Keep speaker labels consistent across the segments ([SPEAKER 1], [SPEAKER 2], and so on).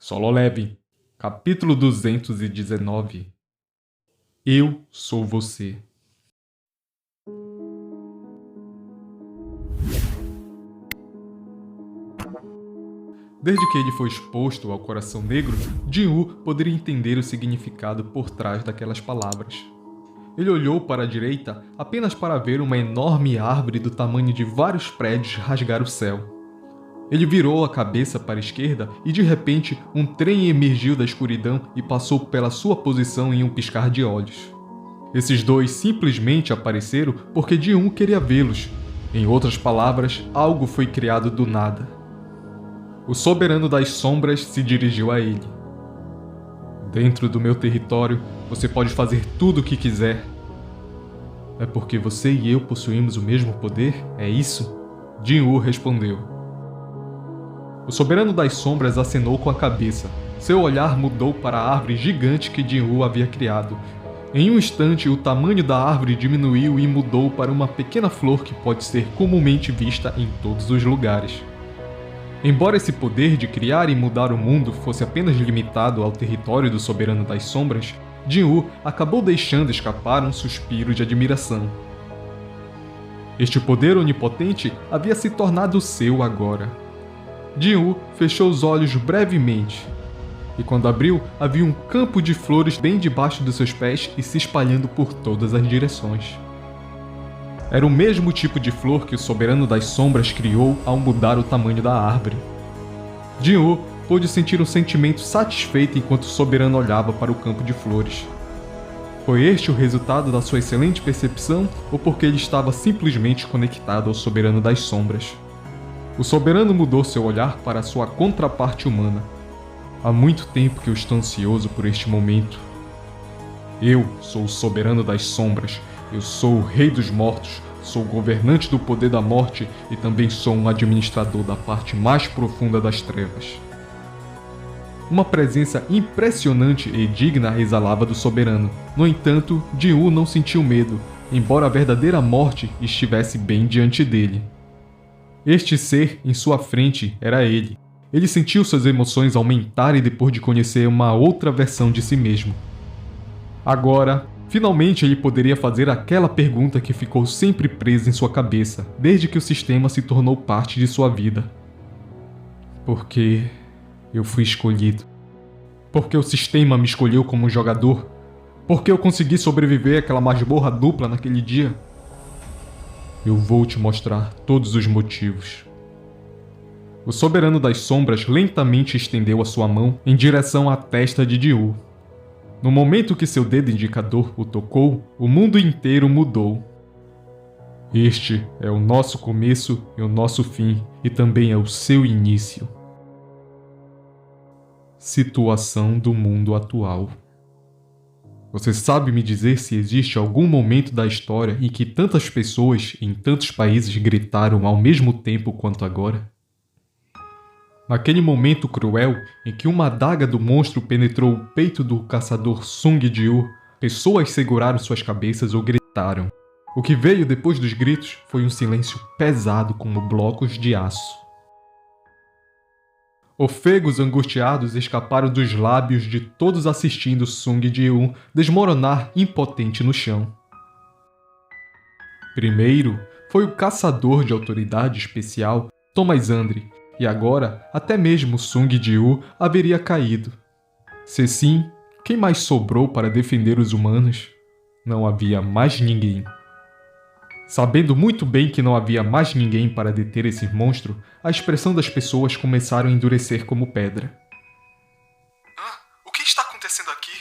[SPEAKER 1] Solo Leve, capítulo 219. Eu sou você. Desde que ele foi exposto ao coração negro, Jin-Woo poderia entender o significado por trás daquelas palavras. Ele olhou para a direita apenas para ver uma enorme árvore do tamanho de vários prédios rasgar o céu. Ele virou a cabeça para a esquerda e de repente um trem emergiu da escuridão e passou pela sua posição em um piscar de olhos. Esses dois simplesmente apareceram porque Jin-Woo queria vê-los. Em outras palavras, algo foi criado do nada. O soberano das sombras se dirigiu a ele. Dentro do meu território, você pode fazer tudo o que quiser. É porque você e eu possuímos o mesmo poder? É isso? Jin-Woo respondeu. O soberano das sombras acenou com a cabeça. Seu olhar mudou para a árvore gigante que Jin-Woo havia criado. Em um instante, o tamanho da árvore diminuiu e mudou para uma pequena flor que pode ser comumente vista em todos os lugares. Embora esse poder de criar e mudar o mundo fosse apenas limitado ao território do soberano das sombras, Jin-Woo acabou deixando escapar um suspiro de admiração. Este poder onipotente havia se tornado seu agora. Jin-Woo fechou os olhos brevemente, e quando abriu, havia um campo de flores bem debaixo dos seus pés e se espalhando por todas as direções. Era o mesmo tipo de flor que o soberano das sombras criou ao mudar o tamanho da árvore. Jin-Woo pôde sentir um sentimento satisfeito enquanto o soberano olhava para o campo de flores. Foi este o resultado da sua excelente percepção ou porque ele estava simplesmente conectado ao soberano das sombras? O soberano mudou seu olhar para sua contraparte humana. Há muito tempo que eu estou ansioso por este momento. Eu sou o soberano das sombras. Eu sou o rei dos mortos. Sou o governante do poder da morte e também sou um administrador da parte mais profunda das trevas. Uma presença impressionante e digna exalava do soberano. No entanto, Jin-Woo não sentiu medo, embora a verdadeira morte estivesse bem diante dele. Este ser em sua frente era ele. Ele sentiu suas emoções aumentarem depois de conhecer uma outra versão de si mesmo. Agora, finalmente ele poderia fazer aquela pergunta que ficou sempre presa em sua cabeça, desde que o sistema se tornou parte de sua vida. Por que eu fui escolhido? Por que o sistema me escolheu como um jogador? Por que eu consegui sobreviver àquela masmorra dupla naquele dia? Eu vou te mostrar todos os motivos. O soberano das sombras lentamente estendeu a sua mão em direção à testa de Jin-Woo. No momento que seu dedo indicador o tocou, o mundo inteiro mudou. Este é o nosso começo e o nosso fim, e também é o seu início. Situação do mundo atual. Você sabe me dizer se existe algum momento da história em que tantas pessoas em tantos países gritaram ao mesmo tempo quanto agora? Naquele momento cruel em que uma adaga do monstro penetrou o peito do caçador Sung Ji-woo, pessoas seguraram suas cabeças ou gritaram. O que veio depois dos gritos foi um silêncio pesado como blocos de aço. Ofegos angustiados escaparam dos lábios de todos assistindo Sung Ji-woo desmoronar impotente no chão. Primeiro, foi o caçador de autoridade especial, Thomas Andre, e agora até mesmo Sung Ji-woo haveria caído. Se sim, quem mais sobrou para defender os humanos? Não havia mais ninguém. Sabendo muito bem que não havia mais ninguém para deter esse monstro, a expressão das pessoas começaram a endurecer como pedra.
[SPEAKER 2] O que está acontecendo aqui?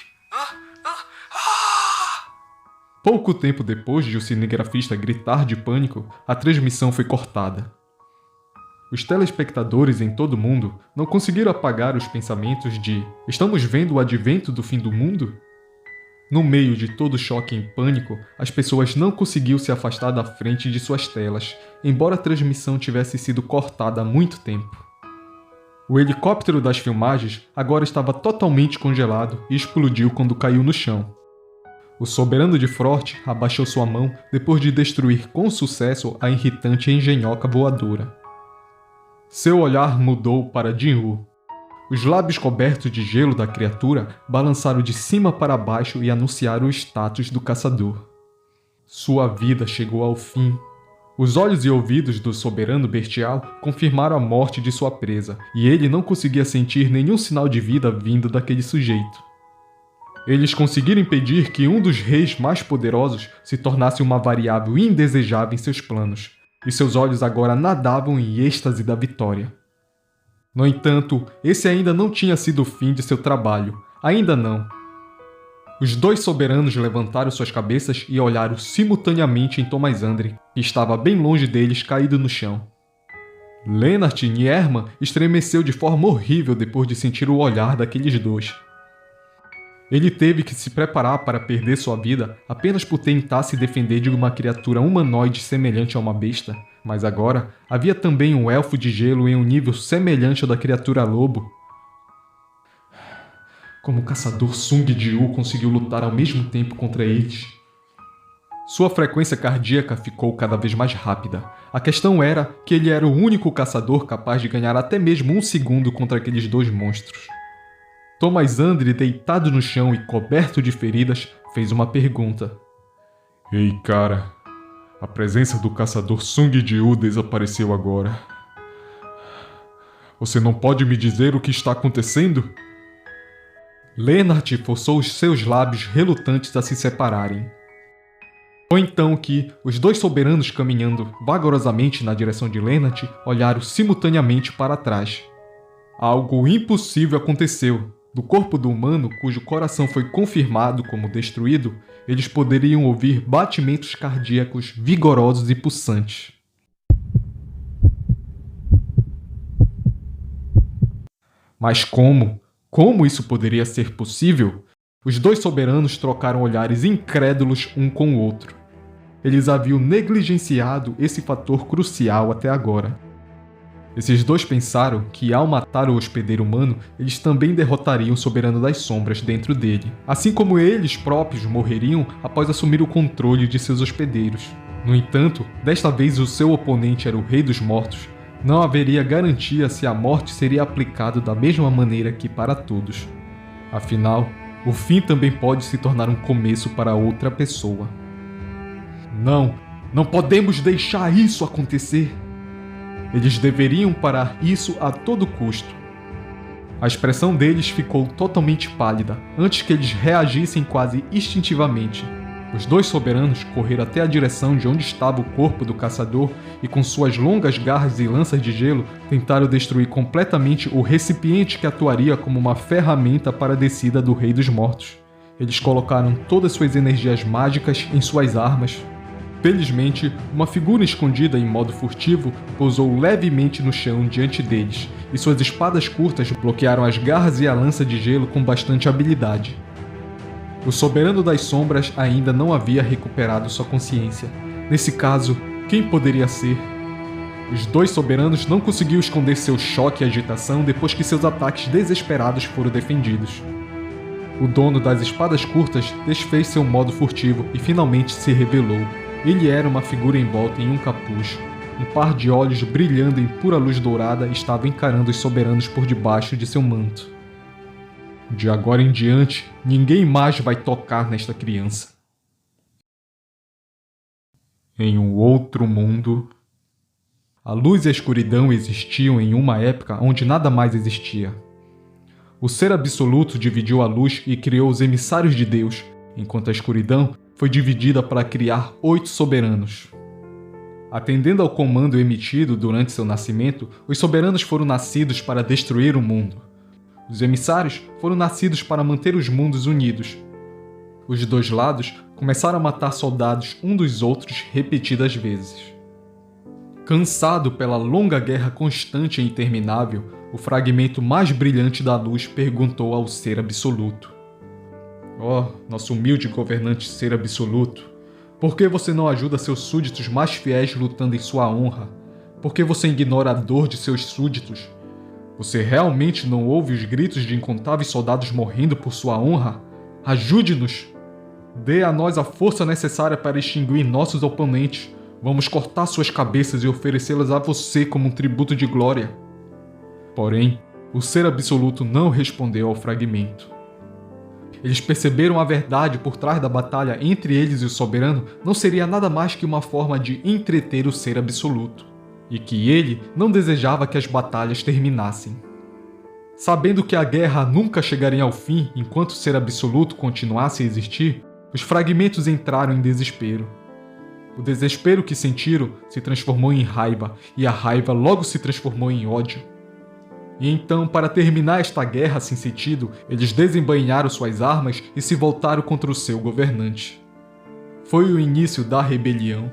[SPEAKER 1] Pouco tempo depois de o cinegrafista gritar de pânico, a transmissão foi cortada. Os telespectadores em todo o mundo não conseguiram apagar os pensamentos de "Estamos vendo o advento do fim do mundo?" No meio de todo o choque e pânico, as pessoas não conseguiam se afastar da frente de suas telas, embora a transmissão tivesse sido cortada há muito tempo. O helicóptero das filmagens agora estava totalmente congelado e explodiu quando caiu no chão. O soberano de Frort abaixou sua mão depois de destruir com sucesso a irritante engenhoca voadora. Seu olhar mudou para Jin-Woo. Os lábios cobertos de gelo da criatura balançaram de cima para baixo e anunciaram o status do caçador. Sua vida chegou ao fim. Os olhos e ouvidos do soberano bestial confirmaram a morte de sua presa, e ele não conseguia sentir nenhum sinal de vida vindo daquele sujeito. Eles conseguiram impedir que um dos reis mais poderosos se tornasse uma variável indesejável em seus planos, e seus olhos agora nadavam em êxtase da vitória. No entanto, esse ainda não tinha sido o fim de seu trabalho. Ainda não. Os dois soberanos levantaram suas cabeças e olharam simultaneamente em Tomasandri, que estava bem longe deles, caído no chão. Lennart Nierman estremeceu de forma horrível depois de sentir o olhar daqueles dois. Ele teve que se preparar para perder sua vida apenas por tentar se defender de uma criatura humanoide semelhante a uma besta, mas agora havia também um elfo de gelo em um nível semelhante ao da criatura lobo. Como o caçador Sung Jiu conseguiu lutar ao mesmo tempo contra eles? Sua frequência cardíaca ficou cada vez mais rápida. A questão era que ele era o único caçador capaz de ganhar até mesmo um segundo contra aqueles dois monstros. Tomasandri, deitado no chão e coberto de feridas, fez uma pergunta. Ei, cara, a presença do caçador Sung Jiu desapareceu agora. Você não pode me dizer o que está acontecendo? Lennart forçou os seus lábios relutantes a se separarem. Foi então que os dois soberanos, caminhando vagarosamente na direção de Lennart, olharam simultaneamente para trás. Algo impossível aconteceu. Do corpo do humano, cujo coração foi confirmado como destruído, eles poderiam ouvir batimentos cardíacos vigorosos e pulsantes. Mas como? Como isso poderia ser possível? Os dois soberanos trocaram olhares incrédulos um com o outro. Eles haviam negligenciado esse fator crucial até agora. Esses dois pensaram que, ao matar o hospedeiro humano, eles também derrotariam o soberano das sombras dentro dele, assim como eles próprios morreriam após assumir o controle de seus hospedeiros. No entanto, desta vez o seu oponente era o Rei dos Mortos. Não haveria garantia se a morte seria aplicada da mesma maneira que para todos. Afinal, o fim também pode se tornar um começo para outra pessoa. Não podemos deixar isso acontecer! Eles deveriam parar isso a todo custo. A expressão deles ficou totalmente pálida, antes que eles reagissem quase instintivamente. Os dois soberanos correram até a direção de onde estava o corpo do caçador e, com suas longas garras e lanças de gelo, tentaram destruir completamente o recipiente que atuaria como uma ferramenta para a descida do Rei dos Mortos. Eles colocaram todas suas energias mágicas em suas armas. Felizmente, uma figura escondida em modo furtivo pousou levemente no chão diante deles, e suas espadas curtas bloquearam as garras e a lança de gelo com bastante habilidade. O soberano das sombras ainda não havia recuperado sua consciência. Nesse caso, quem poderia ser? Os dois soberanos não conseguiram esconder seu choque e agitação depois que seus ataques desesperados foram defendidos. O dono das espadas curtas desfez seu modo furtivo e finalmente se revelou. Ele era uma figura envolta em um capuz. Um par de olhos brilhando em pura luz dourada estava encarando os soberanos por debaixo de seu manto. De agora em diante, ninguém mais vai tocar nesta criança. Em um outro mundo, a luz e a escuridão existiam em uma época onde nada mais existia. O Ser Absoluto dividiu a luz e criou os emissários de Deus, enquanto a escuridão foi dividida para criar 8 soberanos. Atendendo ao comando emitido durante seu nascimento, os soberanos foram nascidos para destruir o mundo. Os emissários foram nascidos para manter os mundos unidos. Os dois lados começaram a matar soldados um dos outros repetidas vezes. Cansado pela longa guerra constante e interminável, o fragmento mais brilhante da luz perguntou ao Ser Absoluto: "Oh, nosso humilde governante Ser Absoluto, por que você não ajuda seus súditos mais fiéis lutando em sua honra? Por que você ignora a dor de seus súditos? Você realmente não ouve os gritos de incontáveis soldados morrendo por sua honra? Ajude-nos! Dê a nós a força necessária para extinguir nossos oponentes. Vamos cortar suas cabeças e oferecê-las a você como um tributo de glória." Porém, o ser absoluto não respondeu ao fragmento. Eles perceberam a verdade por trás da batalha entre eles e o soberano não seria nada mais que uma forma de entreter o ser absoluto, e que ele não desejava que as batalhas terminassem. Sabendo que a guerra nunca chegaria ao fim enquanto o ser absoluto continuasse a existir, os fragmentos entraram em desespero. O desespero que sentiram se transformou em raiva, e a raiva logo se transformou em ódio. E então, para terminar esta guerra sem sentido, eles desembainharam suas armas e se voltaram contra o seu governante. Foi o início da rebelião.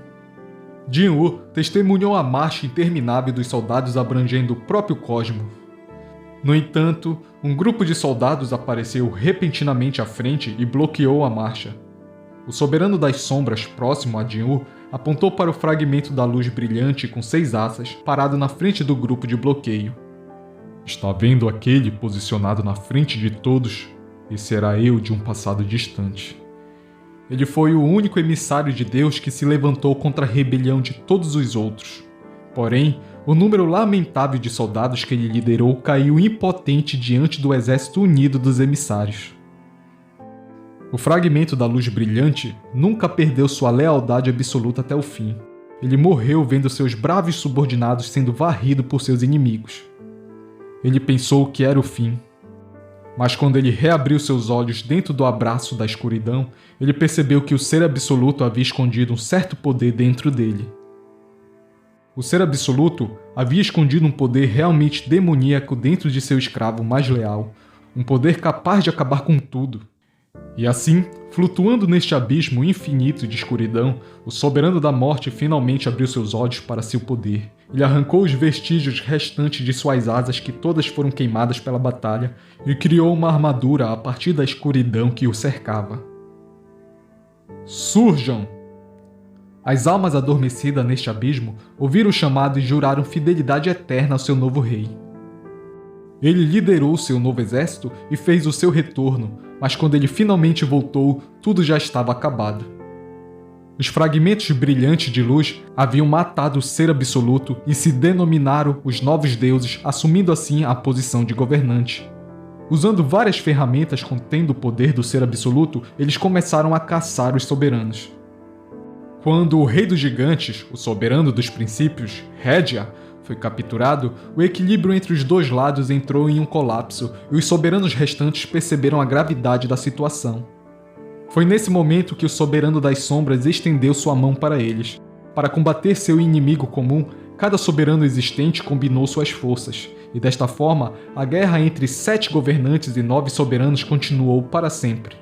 [SPEAKER 1] Jin-Woo testemunhou a marcha interminável dos soldados abrangendo o próprio cosmo. No entanto, um grupo de soldados apareceu repentinamente à frente e bloqueou a marcha. O soberano das sombras, próximo a Jin-Woo, apontou para o fragmento da luz brilhante com 6 asas, parado na frente do grupo de bloqueio. Está vendo aquele posicionado na frente de todos? Esse era eu de um passado distante. Ele foi o único emissário de Deus que se levantou contra a rebelião de todos os outros. Porém, o número lamentável de soldados que ele liderou caiu impotente diante do exército unido dos emissários. O fragmento da luz brilhante nunca perdeu sua lealdade absoluta até o fim. Ele morreu vendo seus bravos subordinados sendo varridos por seus inimigos. Ele pensou que era o fim. Mas quando ele reabriu seus olhos dentro do abraço da escuridão, ele percebeu que o ser absoluto havia escondido um certo poder dentro dele. O ser absoluto havia escondido um poder realmente demoníaco dentro de seu escravo mais leal, um poder capaz de acabar com tudo. E assim, flutuando neste abismo infinito de escuridão, o soberano da morte finalmente abriu seus olhos para seu poder. Ele arrancou os vestígios restantes de suas asas que todas foram queimadas pela batalha e criou uma armadura a partir da escuridão que o cercava. Surjam! As almas adormecidas neste abismo ouviram o chamado e juraram fidelidade eterna ao seu novo rei. Ele liderou seu novo exército e fez o seu retorno, mas quando ele finalmente voltou, tudo já estava acabado. Os fragmentos brilhantes de luz haviam matado o ser absoluto e se denominaram os novos deuses, assumindo assim a posição de governante. Usando várias ferramentas contendo o poder do ser absoluto, eles começaram a caçar os soberanos. Quando o rei dos gigantes, o soberano dos princípios, Hedia, foi capturado, o equilíbrio entre os dois lados entrou em um colapso e os soberanos restantes perceberam a gravidade da situação. Foi nesse momento que o soberano das sombras estendeu sua mão para eles. Para combater seu inimigo comum, cada soberano existente combinou suas forças, e desta forma, a guerra entre 7 governantes e 9 soberanos continuou para sempre.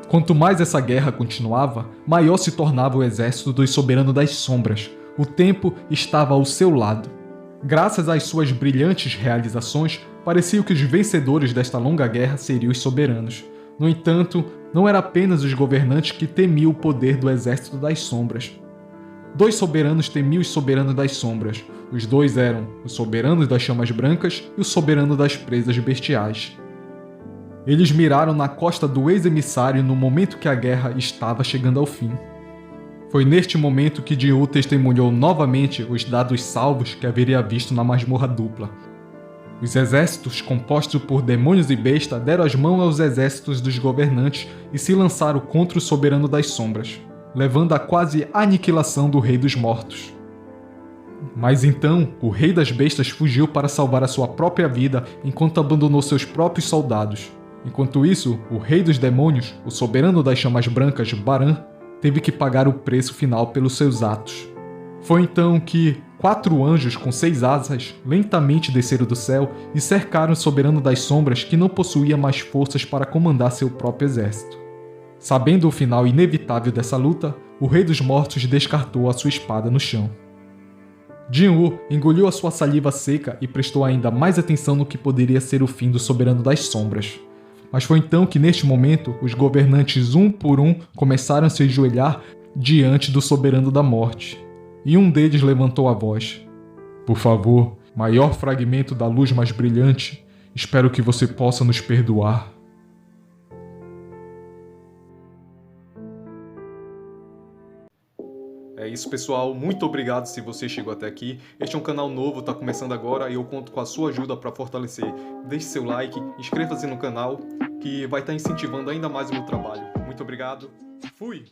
[SPEAKER 1] Quanto mais essa guerra continuava, maior se tornava o exército dos soberanos das sombras. O tempo estava ao seu lado. Graças às suas brilhantes realizações, parecia que os vencedores desta longa guerra seriam os soberanos. No entanto, não era apenas os governantes que temiam o poder do exército das sombras. 2 soberanos temiam os soberanos das sombras. Os 2 eram os soberanos das chamas brancas e o soberano das presas bestiais. Eles miraram na costa do ex-emissário no momento que a guerra estava chegando ao fim. Foi neste momento que Jin-Woo testemunhou novamente os dados salvos que haveria visto na masmorra dupla. Os exércitos compostos por demônios e besta deram as mãos aos exércitos dos governantes e se lançaram contra o soberano das sombras, levando à quase aniquilação do rei dos mortos. Mas então, o rei das bestas fugiu para salvar a sua própria vida enquanto abandonou seus próprios soldados. Enquanto isso, o rei dos demônios, o soberano das chamas brancas, Baran, teve que pagar o preço final pelos seus atos. Foi então que 4 anjos com 6 asas lentamente desceram do céu e cercaram o soberano das sombras que não possuía mais forças para comandar seu próprio exército. Sabendo o final inevitável dessa luta, o rei dos mortos descartou a sua espada no chão. Jin-Woo engoliu a sua saliva seca e prestou ainda mais atenção no que poderia ser o fim do soberano das sombras. Mas foi então que, neste momento, os governantes um por um começaram a se ajoelhar diante do soberano da morte. E um deles levantou a voz. Por favor, maior fragmento da luz mais brilhante, espero que você possa nos perdoar.
[SPEAKER 3] É
[SPEAKER 1] isso, pessoal. Muito obrigado se você chegou até aqui. Este é um canal novo, tá começando agora e eu conto com a sua ajuda para fortalecer. Deixe seu like, inscreva-se no canal, que vai estar incentivando ainda mais o meu trabalho. Muito obrigado. Fui!